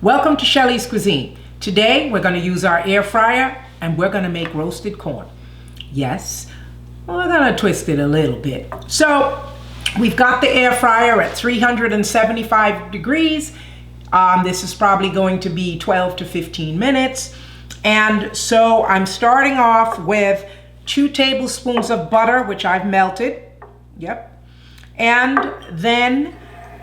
Welcome to Shelly's Cuisine. Today we're going to use our air fryer and we're going to make roasted corn. Yes, we're going to twist it a little bit. So we've got the air fryer at 375 degrees. This is probably going to be 12 to 15 minutes. And so I'm starting off with 2 tablespoons of butter, which I've melted. Yep. And then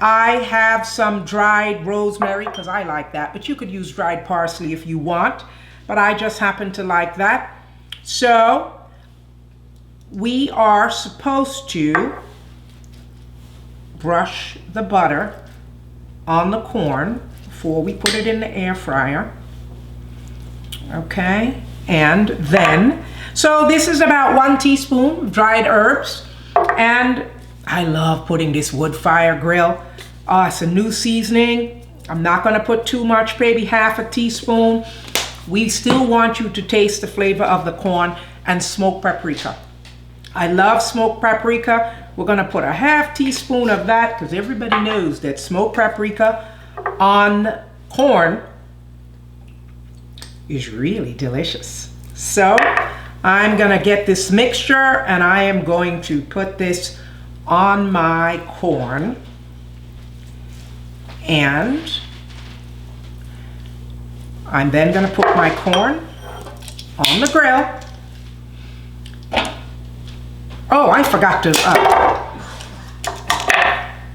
I have some dried rosemary, because I like that, but you could use dried parsley if you want, but I just happen to like that. So we are supposed to brush the butter on the corn before we put it in the air fryer. Okay, and then, so this is about 1 teaspoon dried herbs, and I love putting this wood fire grill. It's a new seasoning. I'm not gonna put too much, maybe half a teaspoon. We still want you to taste the flavor of the corn, and smoked paprika. I love smoked paprika. We're gonna put a half teaspoon of that because everybody knows that smoked paprika on corn is really delicious. So I'm gonna get this mixture and I am going to put this on my corn, and I'm then gonna put my corn on the grill. Oh, I forgot to,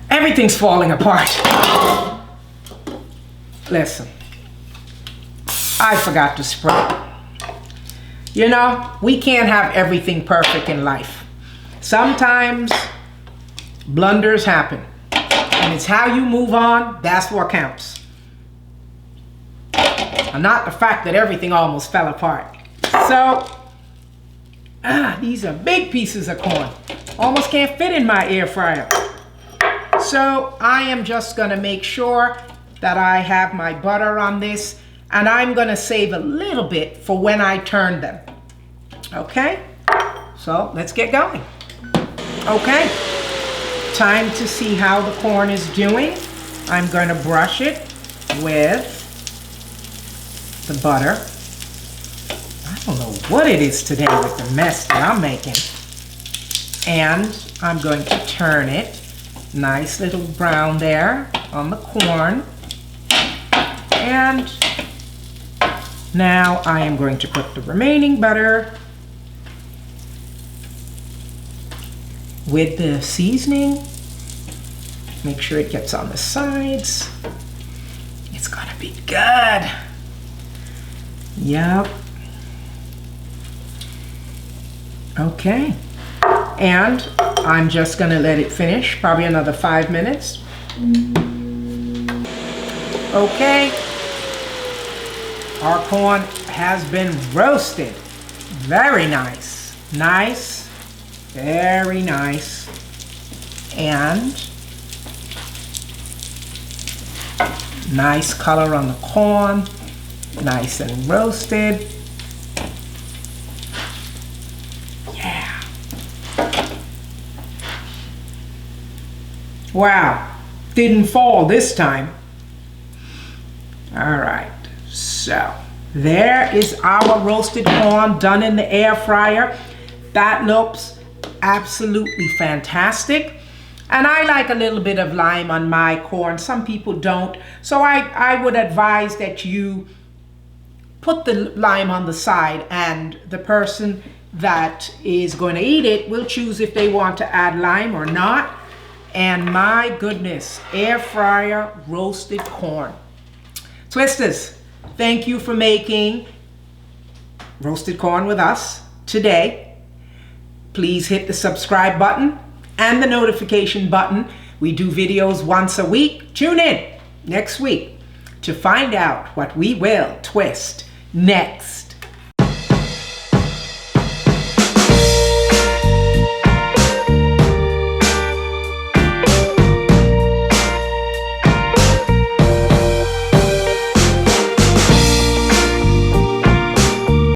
everything's falling apart. Listen, I forgot to spray. You know, we can't have everything perfect in life. Sometimes blunders happen, and it's how you move on, that's what counts. And not the fact that everything almost fell apart. So, these are big pieces of corn. Almost can't fit in my air fryer. So I am just gonna make sure that I have my butter on this, and I'm gonna save a little bit for when I turn them. Okay, so let's get going. Okay, time to see how the corn is doing. I'm gonna brush it with the butter. I don't know what it is today with the mess that I'm making. And I'm going to turn it. Nice little brown there on the corn. And now I am going to put the remaining butter with the seasoning. Make sure it gets on the sides. It's gonna be good. Yep. Okay. And I'm just gonna let it finish, probably another 5 minutes. Okay. Our corn has been roasted. Very nice. Nice. Very nice. And nice color on the corn. Nice and roasted. Yeah. Wow. Didn't fall this time. All right. So there is our roasted corn done in the air fryer. That looks absolutely fantastic. And I like a little bit of lime on my corn. Some people don't. So I would advise that you put the lime on the side, and the person that is going to eat it will choose if they want to add lime or not. And my goodness, air fryer roasted corn. Twisters, thank you for making roasted corn with us today. Please hit the subscribe button and the notification button. We do videos once a week. Tune in next week to find out what we will twist next.